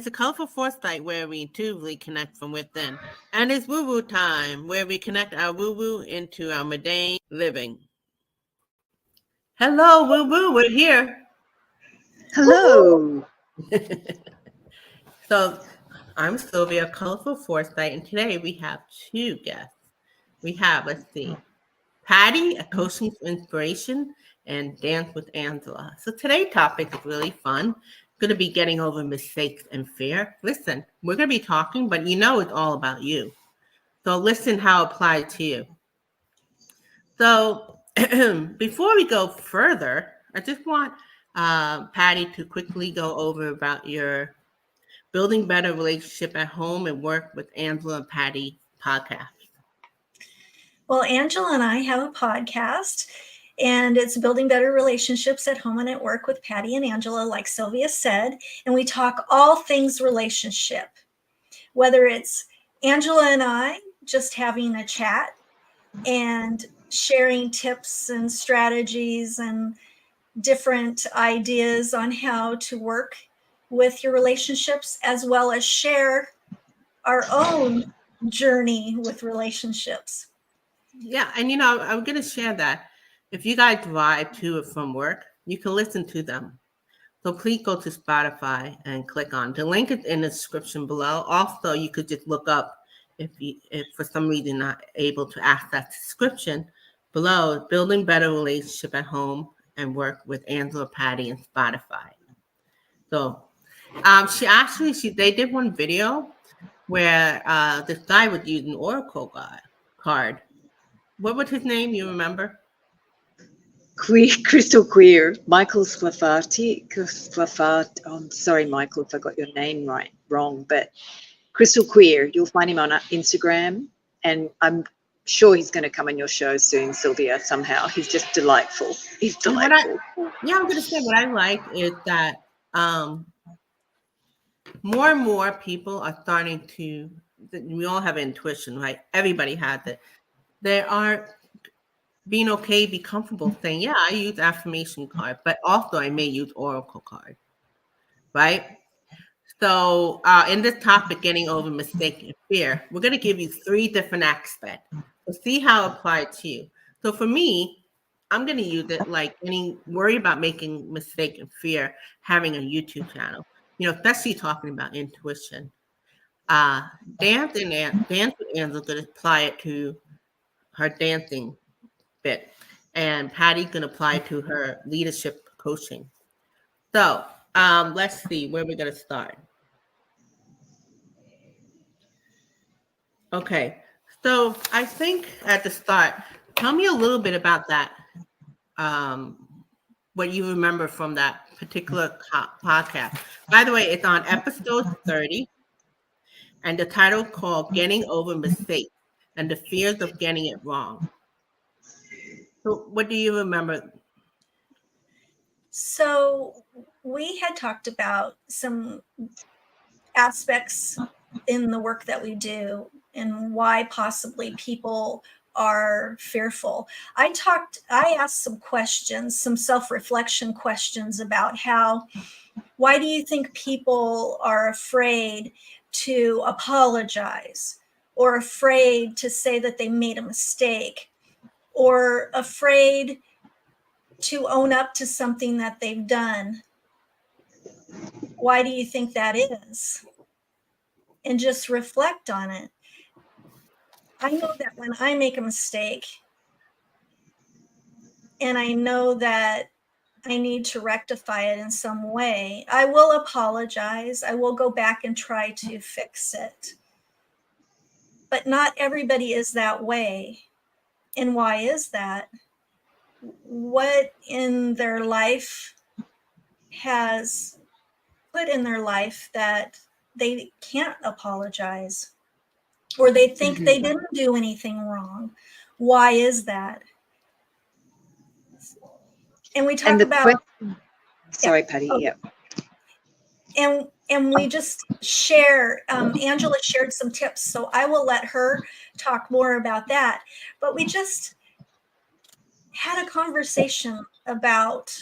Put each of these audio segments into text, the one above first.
to Colorful Foresight, where we intuitively connect from within. And it's Woo Woo time, where we connect our woo woo into our mundane living. Hello, Woo Woo, we're here. Hello. So, I'm Sylvia, Colorful Foresight, and today we have two guests. We have, let's see, Patti, a coaching inspiration, and Dance with Angela. So today's topic is really fun. Going to be getting over mistakes and fear. Listen, we're going to be talking, but you know it's all about you. So listen how it applies to you. So before we go further, I just want Patti to quickly go over about your Building Better Relationship at Home and Work with Angela and Patti podcast. Well, Angela and I have a podcast, and it's Building Better Relationships at Home and at Work with Patti and Angela, like Sylvia said. And we talk all things relationship, whether it's Angela and I just having a chat and sharing tips and strategies and different ideas on how to work with your relationships, as well as share our own journey with relationships. Yeah, and I'm going to share that. If you guys drive to or from work, you can listen to them. So please go to Spotify and click on the link is in the description below. Also, you could just look up if for some reason not able to access the description below, Building Better Relationship at Home and Work with Angela, Patti, and Spotify. So they did one video where this guy was using an Oracle card. What was his name? You remember? Crystal Queer, Michael Sclafati. I'm sorry, Michael, if I got your name wrong, but Crystal Queer. You'll find him on Instagram, and I'm sure he's going to come on your show soon, Sylvia, somehow. He's just delightful. He's delightful. I'm going to say what I like is that more and more people are starting to, we all have intuition, right? Everybody has it. They are being okay, be comfortable saying, yeah, I use affirmation card, but also I may use Oracle card, right? So in this topic, getting over mistake and fear, we're going to give you 3 different aspects. So see how it applies to you. So for me, I'm going to use it like worry about making mistake and fear, having a YouTube channel, especially talking about intuition. Dance with Angela going to apply it to her dancing bit, and Patti's going to apply to her leadership coaching. So let's see where we're going to start. Okay, so I think at the start, tell me a little bit about that, what you remember from that particular podcast. By the way, it's on episode 30, and the title called Getting Over Mistakes and the Fears of Getting It Wrong. So what do you remember? So we had talked about some aspects in the work that we do and why possibly people are fearful. I asked some questions, some self-reflection questions about why do you think people are afraid to apologize, or afraid to say that they made a mistake, or afraid to own up to something that they've done? Why do you think that is? And just reflect on it. I know that when I make a mistake and I know that I need to rectify it in some way, I will apologize. I will go back and try to fix it. But not everybody is that way. And why is that? What in their life has put in their life that they can't apologize, or they think they didn't do anything wrong? Why is that? And we talk about sorry, Patti. Yeah. And we just share, Angela shared some tips, so I will let her talk more about that. But we just had a conversation about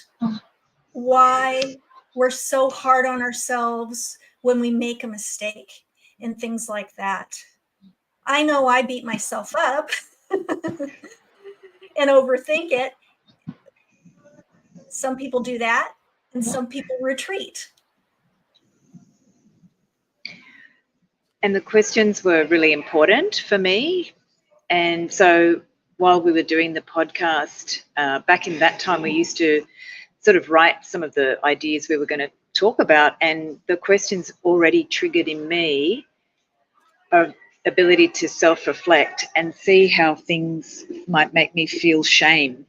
why we're so hard on ourselves when we make a mistake and things like that. I know I beat myself up and overthink it. Some people do that, and some people retreat. And the questions were really important for me. And so while we were doing the podcast, back in that time, we used to sort of write some of the ideas we were going to talk about. And the questions already triggered in me a ability to self-reflect and see how things might make me feel shame.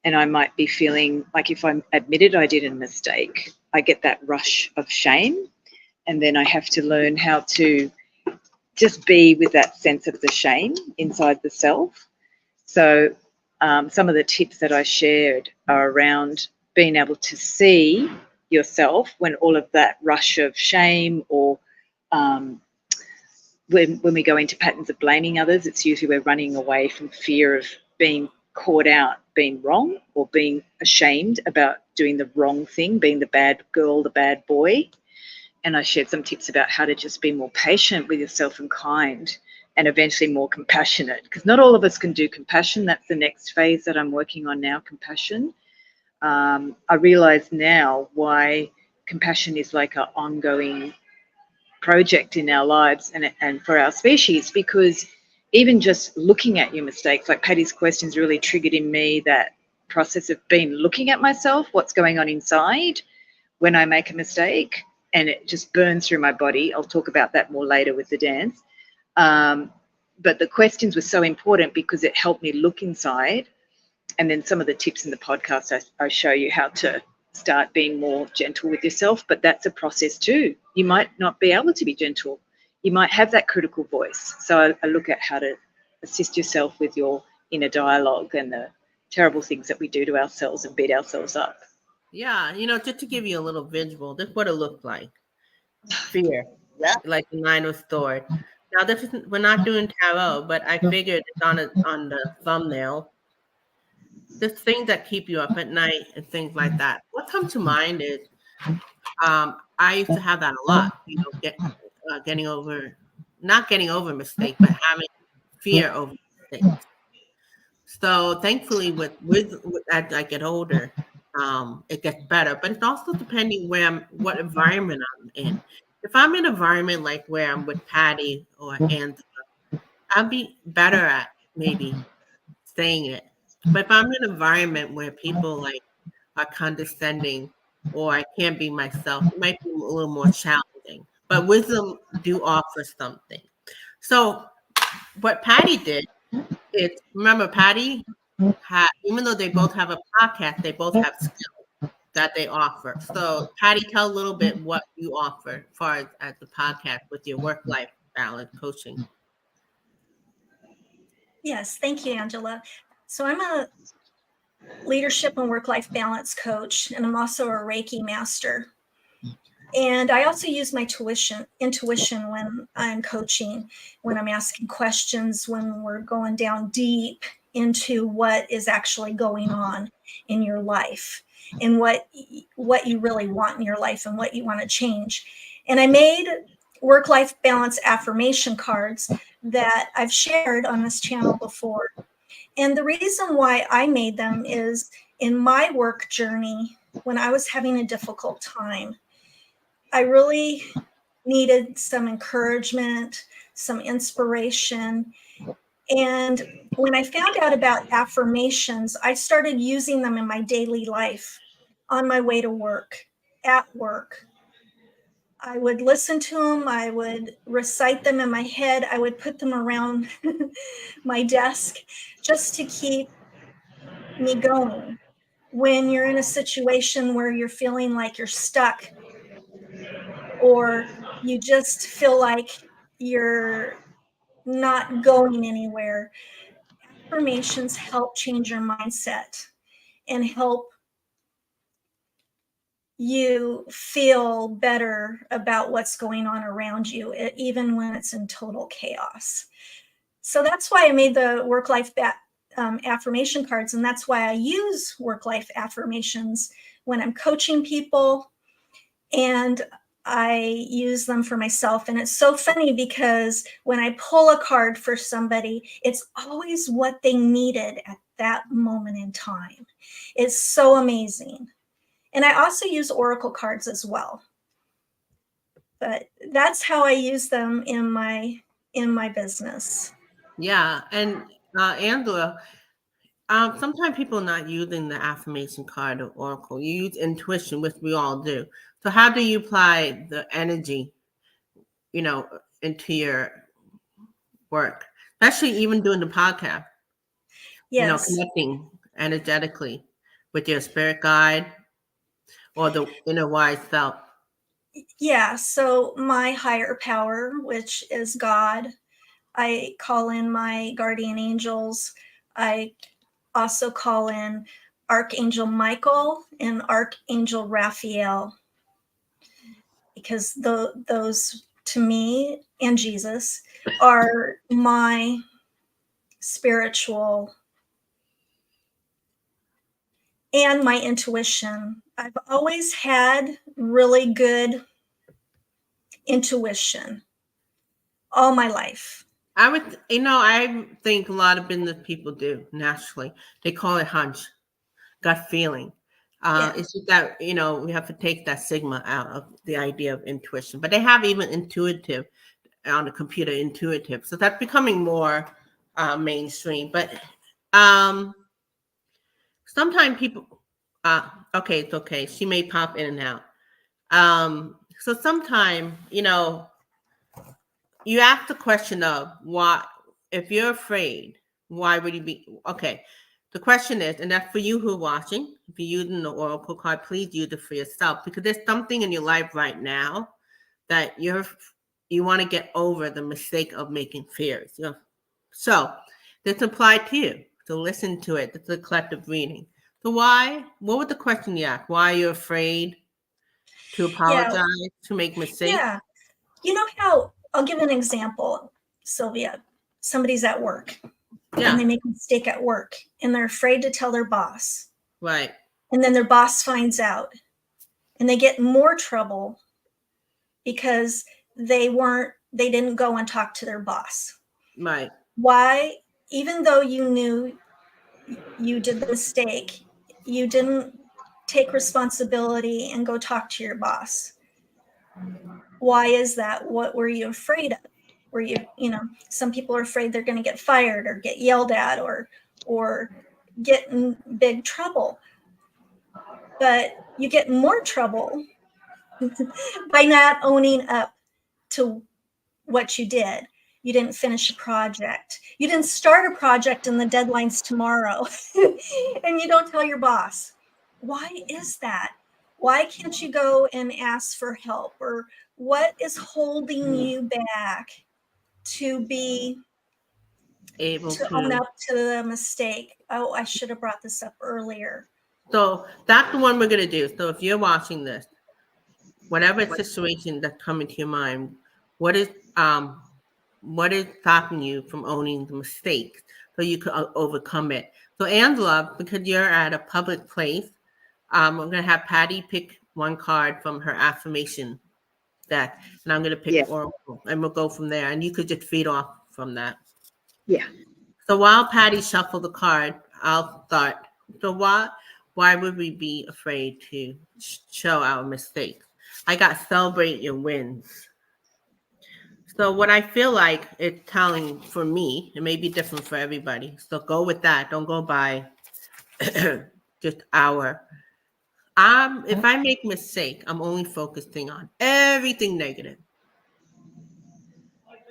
And I might be feeling like if I'm admitted I did a mistake, I get that rush of shame. And then I have to learn how to just be with that sense of the shame inside the self. So some of the tips that I shared are around being able to see yourself when all of that rush of shame, or when we go into patterns of blaming others, it's usually we're running away from fear of being caught out, being wrong, or being ashamed about doing the wrong thing, being the bad girl, the bad boy. And I shared some tips about how to just be more patient with yourself and kind, and eventually more compassionate, because not all of us can do compassion. That's the next phase that I'm working on now, compassion. I realize now why compassion is like an ongoing project in our lives and for our species, because even just looking at your mistakes, like Patty's questions really triggered in me that process of being looking at myself, what's going on inside when I make a mistake, and it just burns through my body. I'll talk about that more later with the dance. But the questions were so important because it helped me look inside. And then some of the tips in the podcast, I show you how to start being more gentle with yourself, but that's a process too. You might not be able to be gentle. You might have that critical voice. So I look at how to assist yourself with your inner dialogue and the terrible things that we do to ourselves and beat ourselves up. Yeah, just to give you a little visual, this is what it looked like. Fear, Yeah. like the Nine of Swords. Now, this isn't, we're not doing tarot, but I figured it's on the thumbnail. The things that keep you up at night and things like that. What comes to mind is I used to have that a lot, getting over, not getting over a mistake, but having fear over mistakes. So thankfully, with as I get older, it gets better. But it's also depending what environment I'm in. If I'm in an environment like where I'm with Patty or Angela, I'll be better at maybe saying it. But if I'm in an environment where people like are condescending or I can't be myself, it might be a little more challenging. But wisdom do offer something. So what Patty did is, remember, Patty had, even though they both have a podcast, they both have skills that they offer. So Patty, tell a little bit what you offer as far as the podcast with your work-life balance coaching. Yes, thank you, Angela. So I'm a leadership and work-life balance coach, and I'm also a Reiki master. And I also use my intuition when I'm coaching, when I'm asking questions, when we're going down deep into what is actually going on in your life and what you really want in your life and what you want to change. And I made work-life balance affirmation cards that I've shared on this channel before. And the reason why I made them is in my work journey, when I was having a difficult time, I really needed some encouragement, some inspiration. And when I found out about affirmations, I started using them in my daily life, on my way to work, at work. I would listen to them. I would recite them in my head. I would put them around my desk just to keep me going. When you're in a situation where you're feeling like you're stuck, or you just feel like you're not going anywhere, affirmations help change your mindset and help you feel better about what's going on around you, even when it's in total chaos. So that's why I made the work-life affirmation cards, and that's why I use work-life affirmations when I'm coaching people. And I use them for myself. And it's so funny because when I pull a card for somebody, it's always what they needed at that moment in time. It's so amazing. And I also use oracle cards as well. But that's how I use them in my business. Yeah, and Angela, sometimes people are not using the affirmation card or oracle. You use intuition, which we all do. So how do you apply the energy, into your work, especially even doing the podcast? Yes. Connecting energetically with your spirit guide or the inner wise self. Yeah. So my higher power, which is God, I call in my guardian angels. I also call in Archangel Michael and Archangel Raphael, because those to me and Jesus are my spiritual and my intuition. I've always had really good intuition all my life. I think a lot of business people do naturally. They call it hunch, gut feeling. Yeah. It's just that, we have to take that stigma out of the idea of intuition. But they have even intuitive on the computer, intuitive. So that's becoming more mainstream. But sometimes people, okay, it's okay. She may pop in and out. So sometimes, you ask the question of why, if you're afraid, why would you be okay? The question is, and that's for you who are watching, if you're using the oracle card, please use it for yourself, because there's something in your life right now that you want to get over the mistake of making fears. So this applied to you. So listen to it. It's a collective reading. So what was the question you asked? Why are you afraid to apologize, to make mistakes? Yeah. You know how, I'll give an example, Sylvia. Somebody's at work and they make a mistake at work and they're afraid to tell their boss. Right. And then their boss finds out and they get in more trouble because they didn't go and talk to their boss. Right. Why, even though you knew you did the mistake, you didn't take responsibility and go talk to your boss? Why is that? What were you afraid of? Were you, some people are afraid they're going to get fired or get yelled at or get in big trouble. But you get in more trouble by not owning up to what you did. You didn't finish a project. You didn't start a project and the deadline's tomorrow. And you don't tell your boss. Why is that? Why can't you go and ask for help? Or what is holding you back to be able to own up to the mistake? Oh, I should have brought this up earlier. So that's the one we're going to do. So if you're watching this, whatever situation that's coming to your mind, what is stopping you from owning the mistakes so you could overcome it? So Angela, because you're at a public place, I'm going to have Patti pick one card from her affirmation deck, and I'm going to pick oracle, and we'll go from there. And you could just feed off from that. Yeah. So while Patti shuffles the card, I'll start. So why would we be afraid to show our mistakes? I got celebrate your wins. So what I feel like it's telling for me, it may be different for everybody. So go with that. Don't go by just our. If I make mistake, I'm only focusing on everything negative.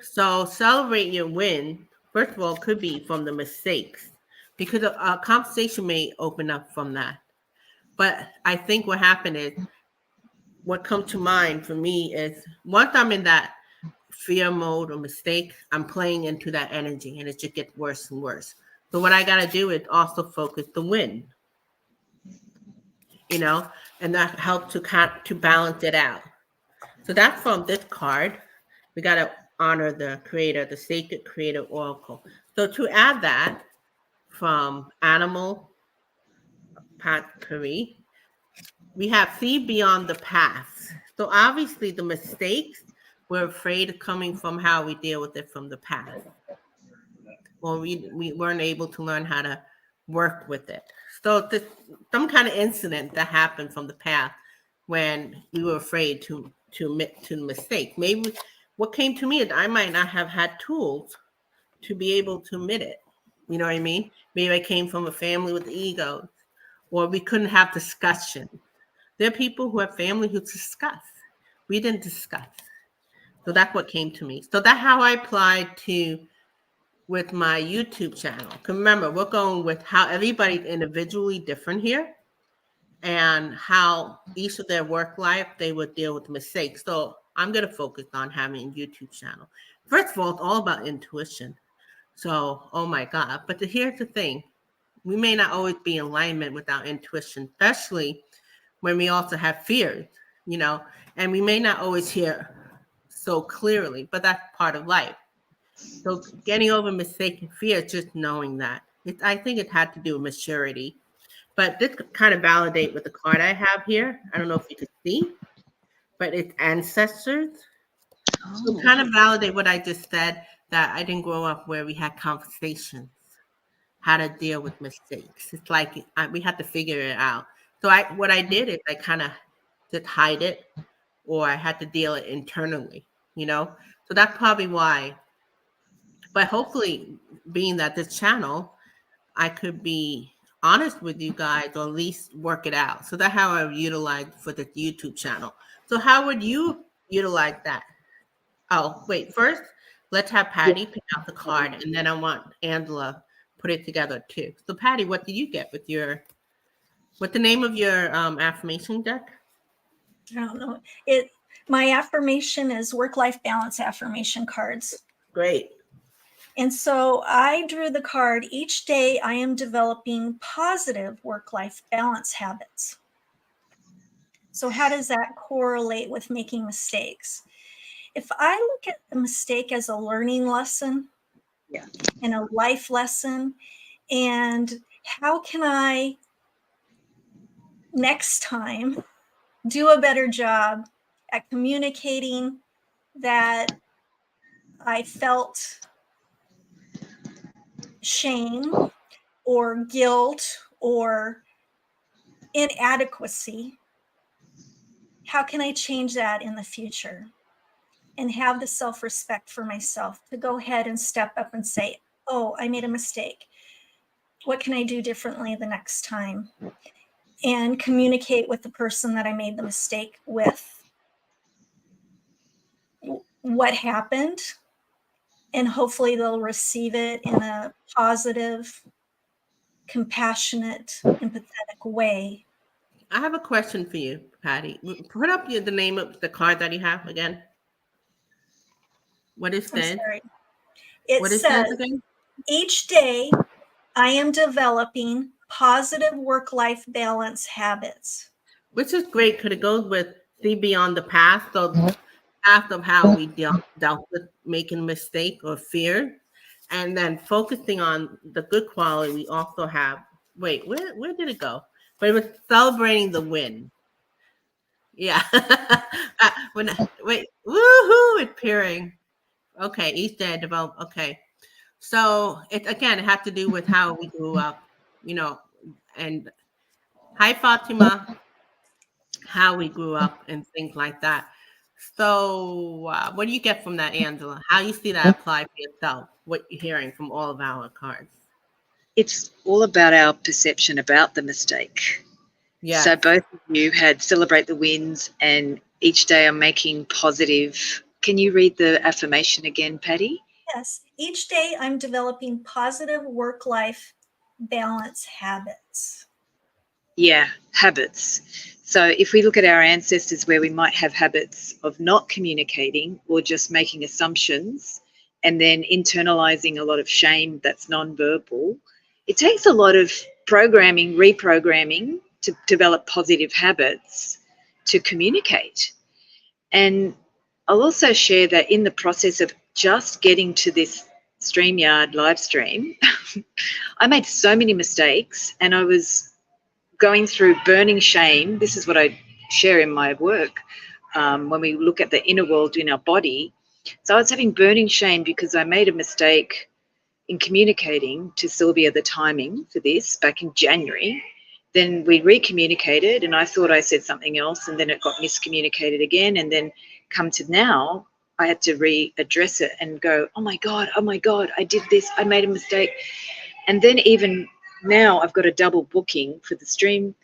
So celebrate your win. First of all, could be from the mistakes, because a conversation may open up from that. But I think what happened is, what comes to mind for me is, once I'm in that fear mode or mistake, I'm playing into that energy and it just gets worse and worse. So what I got to do is also focus the win, and that helps to balance it out. So that's from this card. We got to honor the creator, the sacred creator oracle. So to add that from Animal Pat Curry, we have see beyond the past. So obviously the mistakes, we're afraid of coming from how we deal with it from the past. Or we weren't able to learn how to work with it. So some kind of incident that happened from the past when we were afraid to admit to the mistake. Maybe what came to me is I might not have had tools to be able to admit it. You know what I mean? Maybe I came from a family with egos, or we couldn't have discussion. There are people who have family who discuss. We didn't discuss. So that's what came to me. So that's how I applied to with my YouTube channel. Because remember, we're going with how everybody's individually different here and how each of their work life, they would deal with mistakes. So I'm going to focus on having a YouTube channel. First of all, it's all about intuition. So, oh my God. But here's the thing. We may not always be in alignment with our intuition, especially when we also have fears, and we may not always hear so clearly, but that's part of life. So getting over mistaken fear, just knowing that. I think it had to do with maturity. But this could kind of validate with the card I have here. I don't know if you could see, but it's ancestors. So kind of validate what I just said, that I didn't grow up where we had conversations, how to deal with mistakes. It's like we had to figure it out. So what I did is I kind of just hide it, or I had to deal it internally, So that's probably why. But hopefully, being that this channel, I could be honest with you guys, or at least work it out. So that's how I utilize for the YouTube channel. So how would you utilize that? Oh, wait, first, let's have Patti pick out the card, and then I want Angela put it together too. So Patti, what did you get what's the name of your affirmation deck? I don't know. My affirmation is work-life balance affirmation cards. Great. And so I drew the card, each day I am developing positive work-life balance habits. So how does that correlate with making mistakes? If I look at a mistake as a learning lesson, and a life lesson, and how can I next time do a better job at communicating that I felt shame or guilt or inadequacy? How can I change that in the future and have the self-respect for myself to go ahead and step up and say, oh, I made a mistake. What can I do differently the next time? And communicate with the person that I made the mistake with what happened, and hopefully they'll receive it in a positive, compassionate, empathetic way. I have a question for you, Patti. Put up the name of the card that you have again. What it says? It says, each day I am developing positive work-life balance habits. Which is great because it goes with see beyond the past. So the past of how we dealt with making a mistake or fear. And then focusing on the good quality, we also have, where did it go? But it was celebrating the win. Yeah. Woohoo, it's peering. Okay, each day I develop. Okay. So it had to do with how we grew up, and hi Fatima, how we grew up and things like that. So what do you get from that, Angela? How you see that apply for yourself, what you're hearing from all of our cards? It's all about our perception about the mistake. Yeah. So both of you had celebrate the wins, and each day I'm making positive. Can you read the affirmation again, Patti? Yes. Each day I'm developing positive work-life balance habits. Yeah, habits. So if we look at our ancestors where we might have habits of not communicating or just making assumptions and then internalizing a lot of shame that's nonverbal, it takes a lot of programming, reprogramming to develop positive habits to communicate. And I'll also share that in the process of just getting to this StreamYard live stream, I made so many mistakes, and I was going through burning shame. This is what I share in my work. when we look at the inner world in our body. So I was having burning shame because I made a mistake in communicating to Sylvia the timing for this back in January. Then we recommunicated and I thought I said something else and then it got miscommunicated again. And then come to now, I had to readdress it and go, oh my God, I did this, I made a mistake. And then even now I've got a double booking for the stream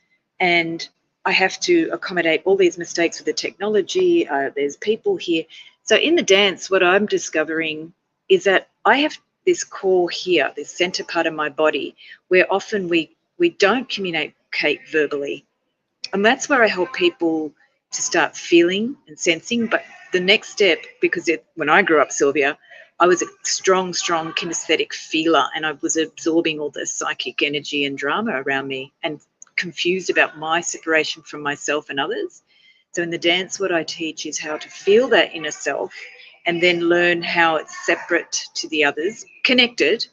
and I have to accommodate all these mistakes with the technology. There's people here. So in the dance, what I'm discovering is that I have this core here, this center part of my body, where often we don't communicate verbally. And that's where I help people to start feeling and sensing. But the next step, because when I grew up, Sylvia, I was a strong kinesthetic feeler and I was absorbing all the psychic energy and drama around me and confused about my separation from myself and others. So in the dance, what I teach is how to feel that inner self and then learn how it's separate to the others, connected,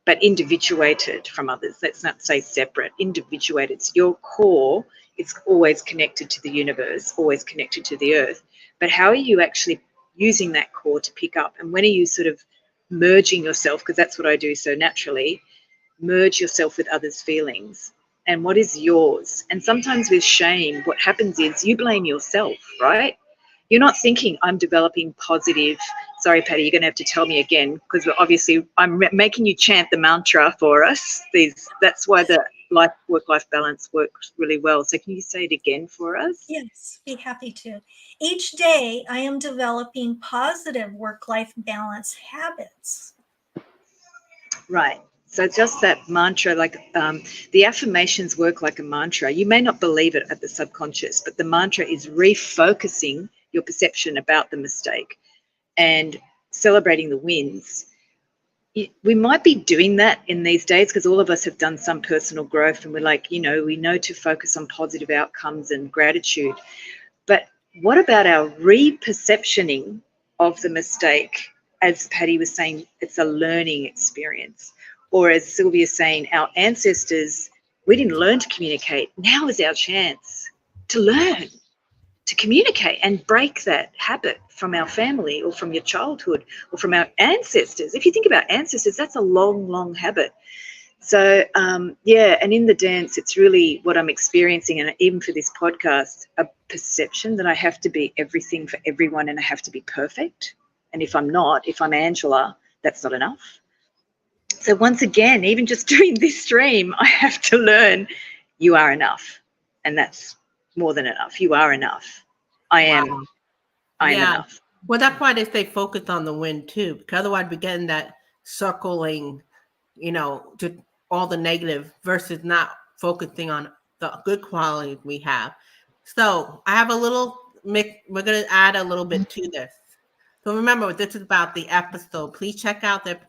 but individuated from others. Let's not say separate, individuated. It's your core. It's always connected to the universe, always connected to the earth. But how are you actually using that core to pick up? And when are you sort of merging yourself, because that's what I do so naturally, merge yourself with others' feelings and what is yours. And sometimes with shame, what happens is you blame yourself, right? You're not thinking I'm developing positive. Sorry, Patti, you're going to have to tell me again because obviously I'm making you chant the mantra for us. That's why the work-life balance works really well. So can you say it again for us? Yes, be happy to. Each day I am developing positive work-life balance habits. Right. So just that mantra, like the affirmations work like a mantra. You may not believe it at the subconscious, but the mantra is refocusing your perception about the mistake and celebrating the wins. We might be doing that in these days because all of us have done some personal growth and we're like, we know to focus on positive outcomes and gratitude. But what about our reperceptioning of the mistake? As Patti was saying, it's a learning experience. Or as Sylvia's saying, our ancestors, we didn't learn to communicate. Now is our chance to learn to communicate and break that habit from our family or from your childhood or from our ancestors. If you think about ancestors, that's a long habit. So, and in the dance, it's really what I'm experiencing, and even for this podcast, a perception that I have to be everything for everyone and I have to be perfect. And if I'm not, if I'm Angela, that's not enough. So once again, even just doing this stream, I have to learn you are enough. And that's more than enough. You are enough. I am enough. Well, that's why they stay focused on the win too, because otherwise we get in that circling, to all the negative versus not focusing on the good qualities we have. So I have we're going to add a little bit to this. So remember, this is about the episode. Please check out their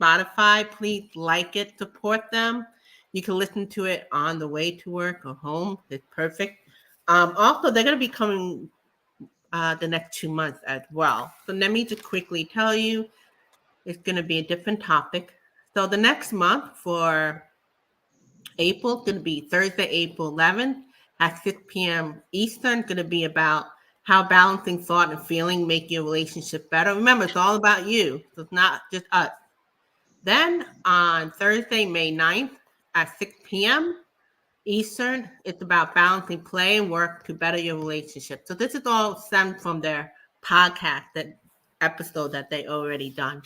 Spotify. Please like it, support them. You can listen to it on the way to work or home. It's perfect. Also, they're going to be coming the next 2 months as well. So let me just quickly tell you, it's going to be a different topic. So the next month for April is going to be Thursday, April 11th at 6 p.m. Eastern. Going to be about how balancing thought and feeling make your relationship better. Remember, it's all about you. So it's not just us. Then on Thursday, May 9th at 6 p.m. Eastern, it's about balancing play and work to better your relationship. So this is all stemmed from their podcast, that episode that they already done.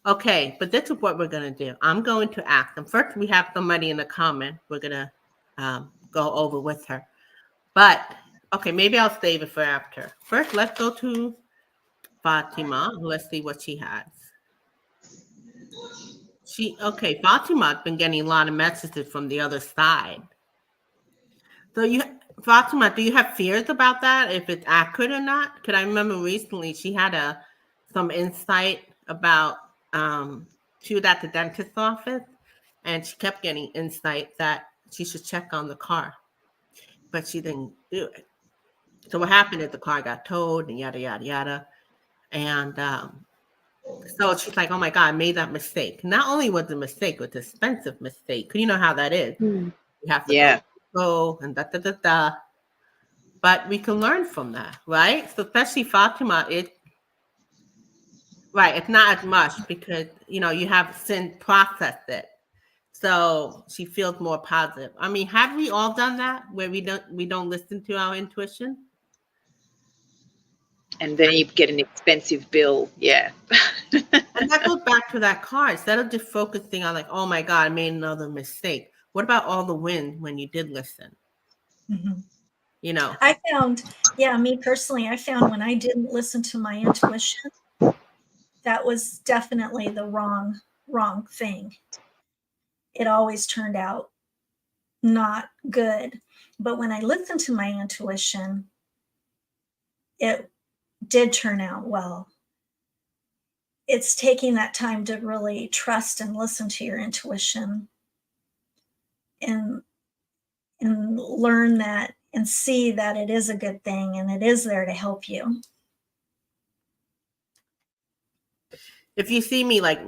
Okay, but this is what we're going to do. I'm going to ask them. First, we have somebody in the comment we're going to go over with her. But, okay, maybe I'll save it for after. First, let's go to Fatima. Let's see what she has. Fatima's been getting a lot of messages from the other side. So Fatima, do you have fears about that, if it's accurate or not? Because I remember recently she had some insight about she was at the dentist's office and she kept getting insight that she should check on the car, but she didn't do it. So what happened is the car got towed and yada, yada, yada. And so she's like, oh my God, I made that mistake. Not only was it a mistake, it was an expensive mistake. You know how that is. You have to go and da. but we can learn from that, right? So especially Fatima, it's not as much because you have since processed it. So she feels more positive. I mean, have we all done that where we don't listen to our intuition? And then you get an expensive bill. Yeah. And that goes back to that card. Instead of just focusing on like, oh my God, I made another mistake. What about all the wins when you did listen? Mhm. You know, I found, me personally, I found when I didn't listen to my intuition, that was definitely the wrong thing. It always turned out not good. But when I listened to my intuition, it did turn out well. It's taking that time to really trust and listen to your intuition and learn that and see that it is a good thing and it is there to help you. if you see me like,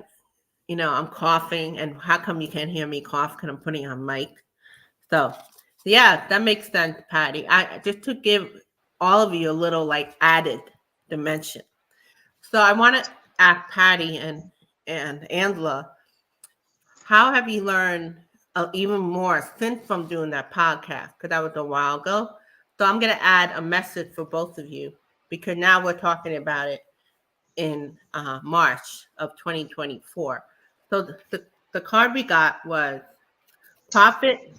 I'm coughing, and how come you can't hear me cough? Because I'm putting on mic. So, yeah, that makes sense, Patty. I just to give all of you a little like added dimension. So I want to ask Patty and Angela, how have you learned even more since from doing that podcast? Because that was a while ago. So I'm going to add a message for both of you because now we're talking about it in March of 2024. So the card we got was Prophet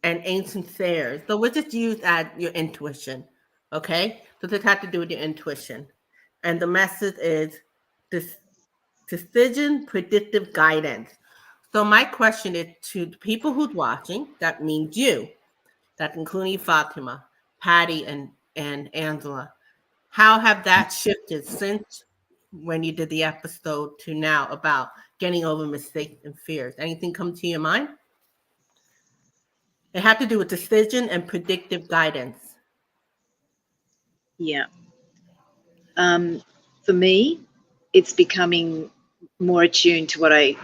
and Ancient Sayers. So we'll just use as your intuition, okay? So this has to do with your intuition. And the message is this decision predictive guidance. So my question is to the people who's watching, that means you, that's including Fatima, Patty, and Angela. How have that shifted since when you did the episode to now about getting over mistakes and fears? Anything come to your mind? It had to do with decision and predictive guidance. Yeah. For me, it's becoming more attuned to what I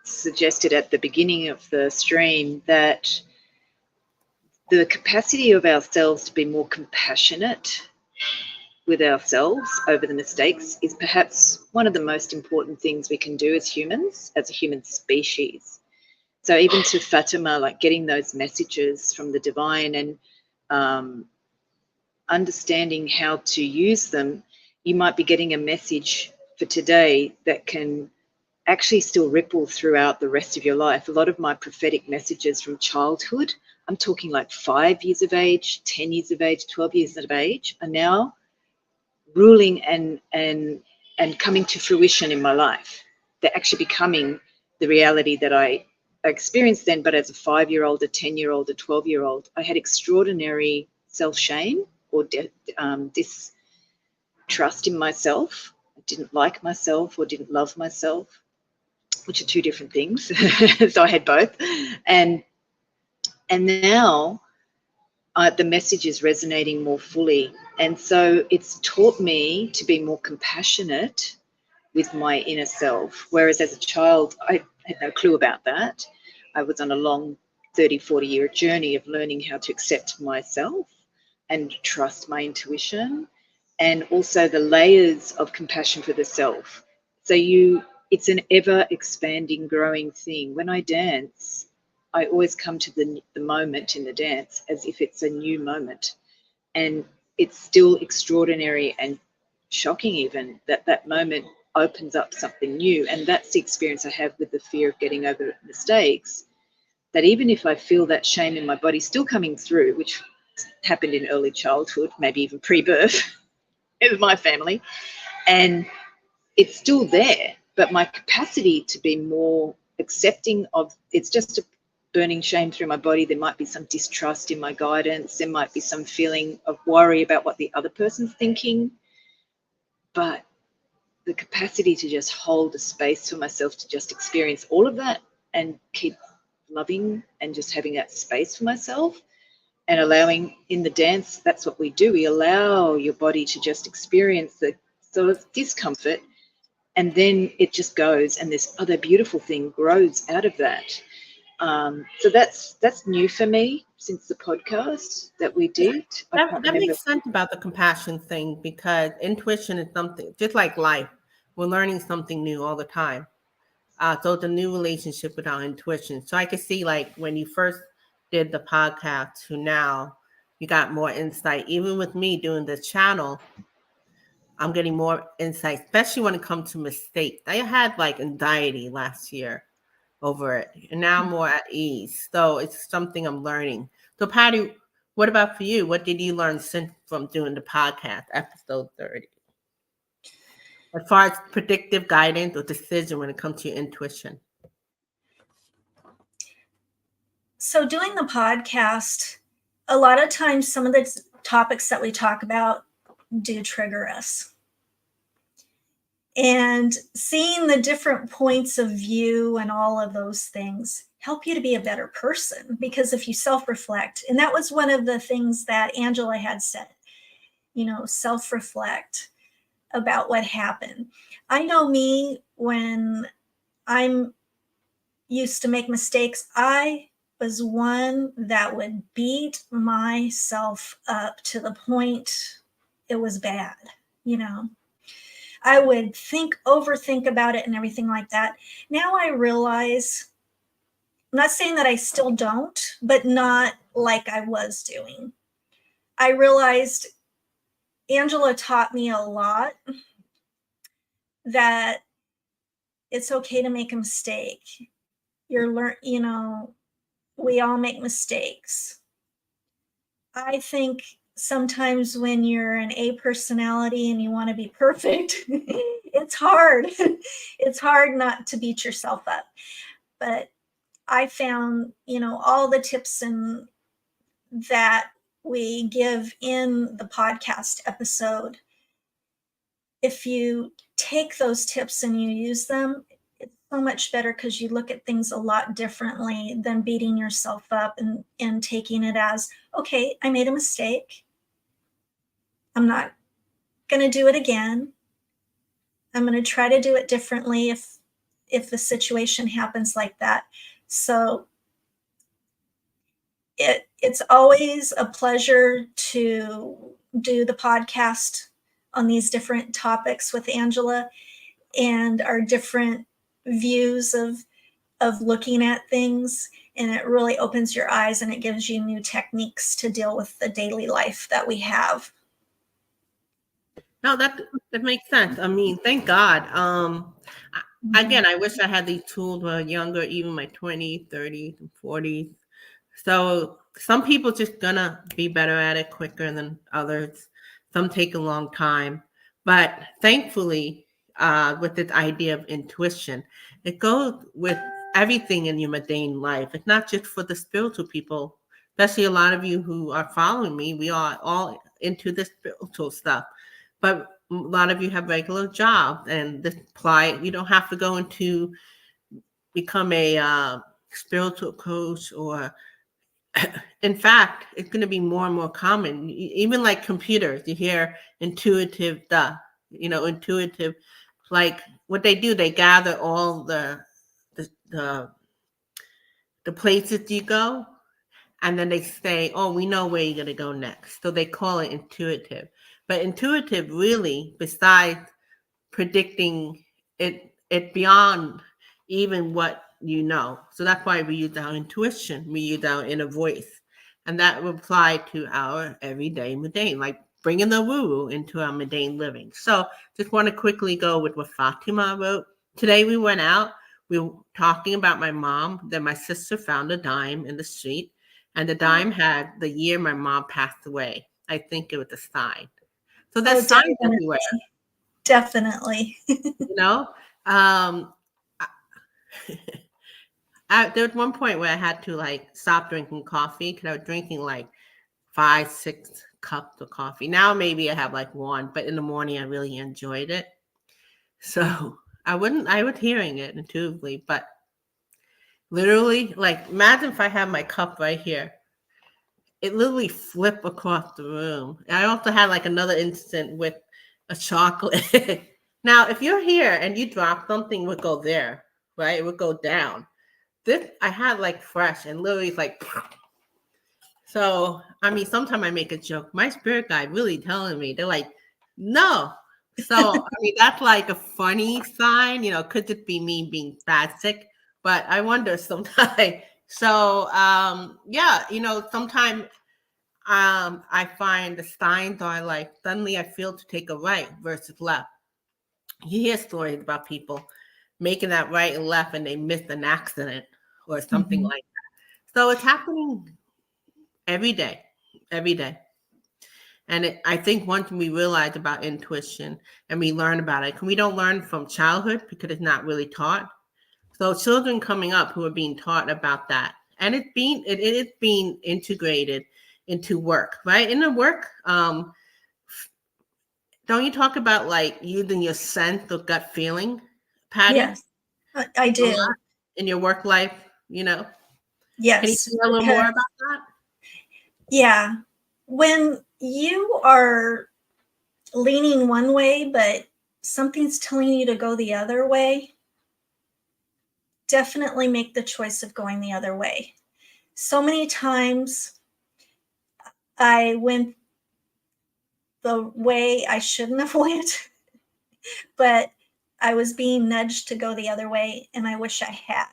suggested at the beginning of the stream, that the capacity of ourselves to be more compassionate with ourselves over the mistakes is perhaps one of the most important things we can do as humans, as a human species. So even to Fatima, like getting those messages from the divine and understanding how to use them, you might be getting a message for today that can actually still ripple throughout the rest of your life. A lot of my prophetic messages from childhood, I'm talking like 5 years of age, 10 years of age, 12 years of age, are now ruling and coming to fruition in my life. They're actually becoming the reality that I experienced then, but as a 5-year-old, a 10-year-old, a 12-year-old, I had extraordinary self-shame or distrust in myself. I didn't like myself or didn't love myself, which are two different things. So I had both. And now the message is resonating more fully. And so it's taught me to be more compassionate with my inner self. Whereas as a child, I had no clue about that. I was on a long 30, 40-year journey of learning how to accept myself and trust my intuition, and also the layers of compassion for the self. So it's an ever expanding, growing thing. When I dance, I always come to the moment in the dance as if it's a new moment. And it's still extraordinary and shocking even that moment opens up something new. And that's the experience I have with the fear of getting over mistakes, that even if I feel that shame in my body still coming through, which happened in early childhood, maybe even pre-birth with my family, and it's still there, but my capacity to be more accepting of it's just a burning shame through my body. There might be some distrust in my guidance. There might be some feeling of worry about what the other person's thinking, but the capacity to just hold a space for myself to just experience all of that and keep loving and just having that space for myself and allowing in the dance, that's what we do. We allow your body to just experience the sort of discomfort, and then it just goes and this other beautiful thing grows out of that. So that's new for me since the podcast that we did. I That, can't that remember. makes sense about the compassion thing, because intuition is something just like life. We're learning something new all the time. So it's a new relationship with our intuition. So I could see, like, when you first did the podcast to now, you got more insight. Even with me doing the channel, I'm getting more insight, especially when it comes to mistakes. I had like anxiety last year over it, and now I'm more at ease. So it's something I'm learning. So Patty, what about for you? What did you learn since from doing the podcast, episode 30? As far as predictive guidance or decision when it comes to your intuition. So doing the podcast, a lot of times some of the topics that we talk about do trigger us. And seeing the different points of view and all of those things help you to be a better person, because if you self-reflect, and that was one of the things that Angela had said, self-reflect about what happened. I know me, when I'm used to make mistakes, I was one that would beat myself up to the point it was bad, I would overthink about it and everything like that. Now I realize, I'm not saying that I still don't, but not like I was doing. I realized Angela taught me a lot, that it's okay to make a mistake. We all make mistakes. I think sometimes when you're an A personality and you want to be perfect, it's hard. It's hard not to beat yourself up. But I found, all the tips and that we give in the podcast episode, if you take those tips and you use them, it's so much better, because you look at things a lot differently than beating yourself up and taking it as, okay, I made a mistake. I'm not going to do it again. I'm going to try to do it differently if the situation happens like that. So it's always a pleasure to do the podcast on these different topics with Angela, and our different views of looking at things. And it really opens your eyes, and it gives you new techniques to deal with the daily life that we have. No, that makes sense. I mean, thank God. Again, I wish I had these tools when I was younger, even my 20s, 30s, and 40s. So some people just gonna be better at it quicker than others. Some take a long time. But thankfully, with this idea of intuition, it goes with everything in your mundane life. It's not just for the spiritual people, especially a lot of you who are following me. We are all into the spiritual stuff. But a lot of you have regular jobs, and this apply. You don't have to go into become a spiritual coach, or in fact, it's going to be more and more common. Even like computers, you hear intuitive stuff. Intuitive, like what they do, they gather all the places you go, and then they say, oh, we know where you're going to go next. So they call it intuitive. But intuitive really, besides predicting it beyond even what you know. So that's why we use our intuition, we use our inner voice. And that would apply to our everyday mundane, like bringing the woo-woo into our mundane living. So just want to quickly go with what Fatima wrote. Today we went out, we were talking about my mom, then my sister found a dime in the street, and the dime had the year my mom passed away. I think it was a sign. So there's signs everywhere. Definitely. Um, there was one point where I had to like stop drinking coffee, because I was drinking like 5, 6 cups of coffee. Now maybe I have like one, but in the morning I really enjoyed it. So I was hearing it intuitively, but literally, like, imagine if I have my cup right here. It literally flipped across the room. I also had like another incident with a chocolate. Now, if you're here and you drop something, it would go there, right? It would go down. this I had like fresh and literally it's like, so I mean, sometimes I make a joke. My spirit guide really telling me, they're like, no. So I mean, that's like a funny sign, could it be me being bad sick? But I wonder sometimes. So yeah, sometimes I find the signs are like suddenly I feel to take a right versus left. You hear stories about people making that right and left and they missed an accident or something Mhm. like that. So it's happening every day, every day. And I think once we realize about intuition and we learn about it, we don't learn from childhood because it's not really taught. So children coming up who are being taught about that, and it is being integrated into work, right? In the work, don't you talk about like using your sense or gut feeling, Patty, Yes, I a lot do. in your work life? Can you Yes, say a little more because about that? yeah, when you are leaning one way, but something's telling you to go the other way, definitely make the choice of going the other way. So many times I went the way I shouldn't have went, but I was being nudged to go the other way, and I wish I had.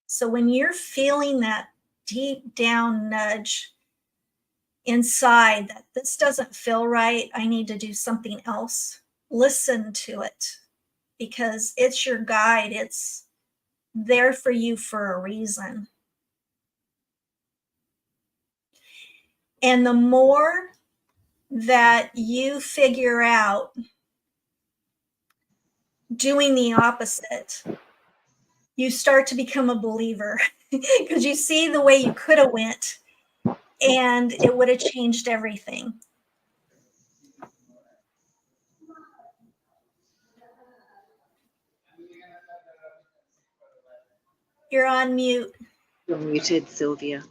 So when you're feeling that deep down nudge inside that this doesn't feel right, I need to do something else, listen to it because it's your guide. It's there for you for a reason. And the more that you figure out doing the opposite, you start to become a believer because you see the way you could have went and it would have changed everything. You're on mute. You're muted, Sylvia.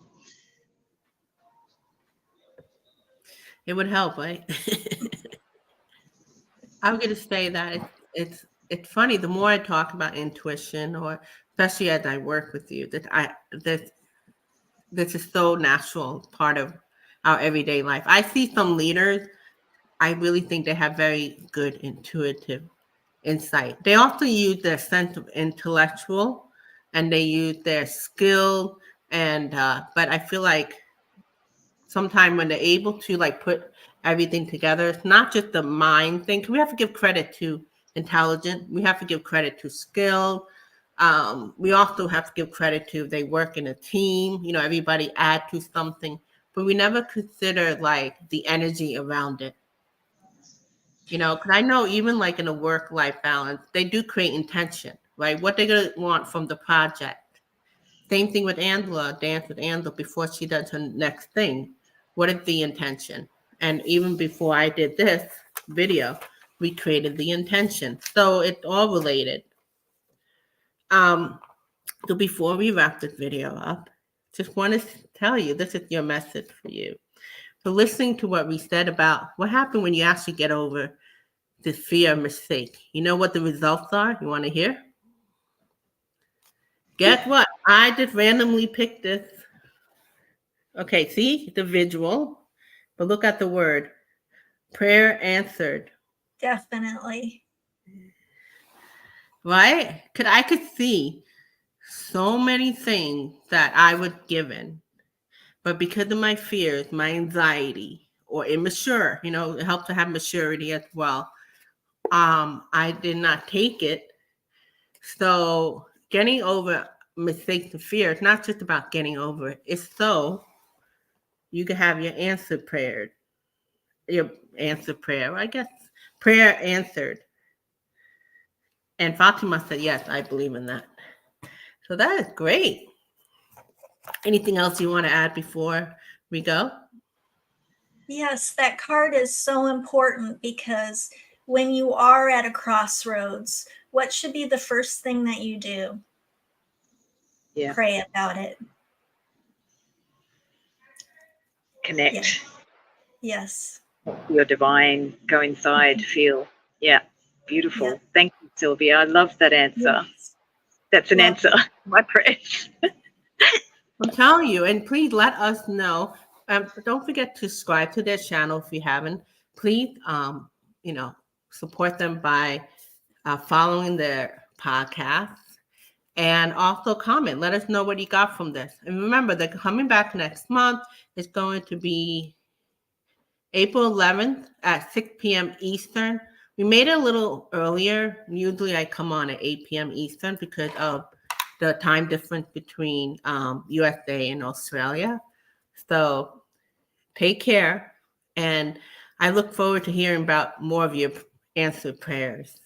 It would help, right? I'm going to say that it's funny. The more I talk about intuition, or especially as I work with you, that this is so natural part of our everyday life. I see some leaders. I really think they have very good intuitive insight. They also use their sense of intellectual, and they use their skill, and but I feel like sometimes when they're able to like put everything together, it's not just the mind thing. We have to give credit to intelligence. We have to give credit to skill. We also have to give credit to they work in a team. Everybody add to something, but we never consider like the energy around it. Because I know even like in a work-life balance, they do create intention, right? What they're gonna want from the project. Same thing with Angela, dance with Angela before she does her next thing. What is the intention? And even before I did this video, we created the intention. So it's all related. So before we wrap this video up, just want to tell you, this is your message for you. So listening to what we said about what happened when you actually get over the fear of mistake. You know what the results are? You want to hear? Guess what? I just randomly picked this. Okay, see the visual, but look at the word prayer answered, Definitely. right? I could see so many things that I was given, but because of my fears, my anxiety, or immature, it helps to have maturity as well. I did not take it. So getting over mistakes and fear is not just about getting over it. It's so you can have your answered prayer, I guess, prayer answered. And Fatima said, yes, I believe in that. So that is great. Anything else you want to add before we go? Yes, that card is so important because when you are at a crossroads, what should be the first thing that you do? Yeah. Pray about it. Connect. Yes. Your divine, go inside, feel. Yeah. Beautiful. Yeah. Thank you, Sylvia. I love that answer. Yes. That's an Yeah. answer. My prayers. I'm telling you, and please let us know. Don't forget to subscribe to their channel if you haven't. Please, support them by following their podcast, and also comment. Let us know what you got from this. And remember, they're coming back next month. It's going to be April 11th at 6 p.m. Eastern. We made it a little earlier. Usually I come on at 8 p.m. Eastern because of the time difference between USA and Australia. So take care. And I look forward to hearing about more of your answered prayers.